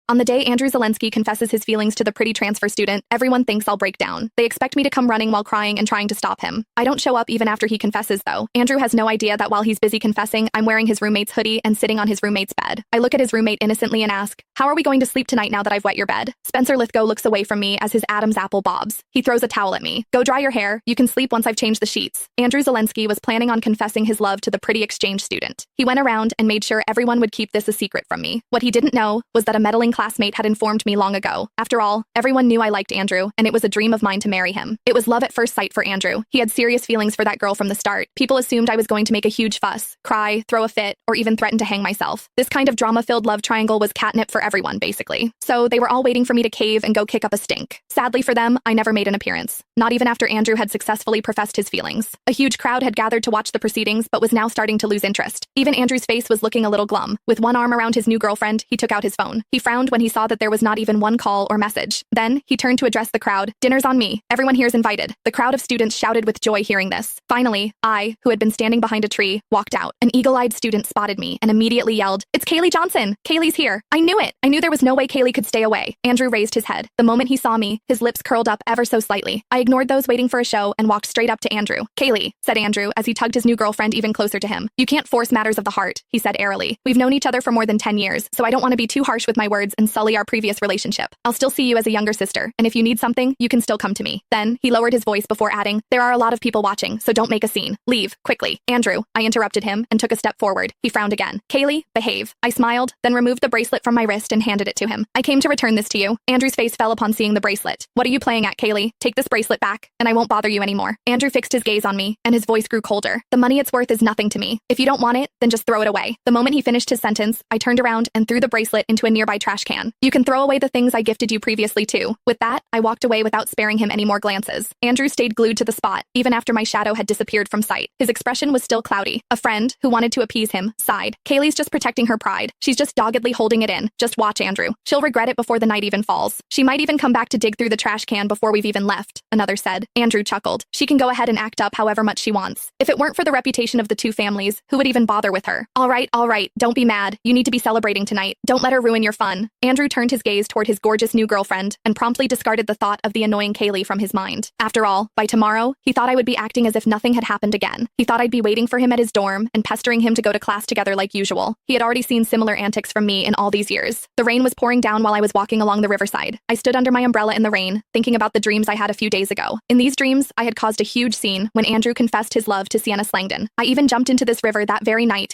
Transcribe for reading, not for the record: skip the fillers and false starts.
On the day Andrew Zelensky confesses his feelings to the pretty transfer student, everyone thinks I'll break down. They expect me to come running while crying and trying to stop him. I don't show up even after he confesses, though. Andrew has no idea that while he's busy confessing, I'm wearing his roommate's hoodie and sitting on his roommate's bed. I look at his roommate innocently and ask, "How are we going to sleep tonight now that I've wet your bed?" Spencer Lithgow looks away from me as his Adam's apple bobs. He throws a towel at me. "Go dry your hair. You can sleep once I've changed the sheets." Andrew Zelensky was planning on confessing his love to the pretty exchange student. He went around and made sure everyone would keep this a secret from me. What he didn't know was that a meddling classmate had informed me long ago. After all, everyone knew I liked Andrew, and it was a dream of mine to marry him. It was love at first sight for Andrew. He had serious feelings for that girl from the start. People assumed I was going to make a huge fuss, cry, throw a fit, or even threaten to hang myself. This kind of drama-filled love triangle was catnip for everyone, basically. So they were all waiting for me to cave and go kick up a stink. Sadly for them, I never made an appearance. Not even after Andrew had successfully professed his feelings. A huge crowd had gathered to watch the proceedings, but was now starting to lose interest. Even Andrew's face was looking a little glum. With one arm around his new girlfriend, he took out his phone. He frowned when he saw that there was not even one call or message. Then, he turned to address the crowd. "Dinner's on me. Everyone here's invited." The crowd of students shouted with joy hearing this. Finally, I, who had been standing behind a tree, walked out. An eagle-eyed student spotted me and immediately yelled, "It's Kaylee Johnson! Kaylee's here!" I knew it! I knew there was no way Kaylee could stay away. Andrew raised his head. The moment he saw me, his lips curled up ever so slightly. I ignored those waiting for a show and walked straight up to Andrew. "Kaylee," said Andrew as he tugged his new girlfriend even closer to him. "You can't force matters of the heart," he said airily. "We've known each other for more than 10 years, so I don't want to be too harsh with my words and sully our previous relationship. I'll still see you as a younger sister, and if you need something, you can still come to me." Then, he lowered his voice before adding, "There are a lot of people watching, so don't make a scene. Leave, quickly." "Andrew," I interrupted him and took a step forward. He frowned again. "Kaylee, behave." I smiled, then removed the bracelet from my wrist and handed it to him. "I came to return this to you." Andrew's face fell upon seeing the bracelet. "What are you playing at, Kaylee? Take this bracelet back, and I won't bother you anymore." Andrew fixed his gaze on me, and his voice grew colder. "The money it's worth is nothing to me. If you don't want it, then just throw it away." The moment he finished his sentence, I turned around and threw the bracelet into a nearby trash can. "You can throw away the things I gifted you previously, too." With that, I walked away without sparing him any more glances. Andrew stayed glued to the spot, even after my shadow had disappeared from sight. His expression was still cloudy. A friend, who wanted to appease him, sighed. "Kaylee's just protecting her pride. She's just doggedly holding it in. Just watch, Andrew. She'll regret it before the night even falls. She might even come back to dig through the trash can before we've even left," another said. Andrew chuckled. "She can go ahead and act up however much she wants. If it weren't for the reputation of the two families, who would even bother with her?" All right, don't be mad. You need to be celebrating tonight. Don't let her ruin your fun." Andrew turned his gaze toward his gorgeous new girlfriend and promptly discarded the thought of the annoying Kaylee from his mind. After all, by tomorrow, he thought I would be acting as if nothing had happened again. He thought I'd be waiting for him at his dorm and pestering him to go to class together like usual. He had already seen similar antics from me in all these years. The rain was pouring down while I was walking along the riverside. I stood under my umbrella in the rain, thinking about the dreams I had a few days ago. In these dreams, I had caused a huge scene when Andrew confessed his love to Sienna Slangdon. I even jumped into this river that very night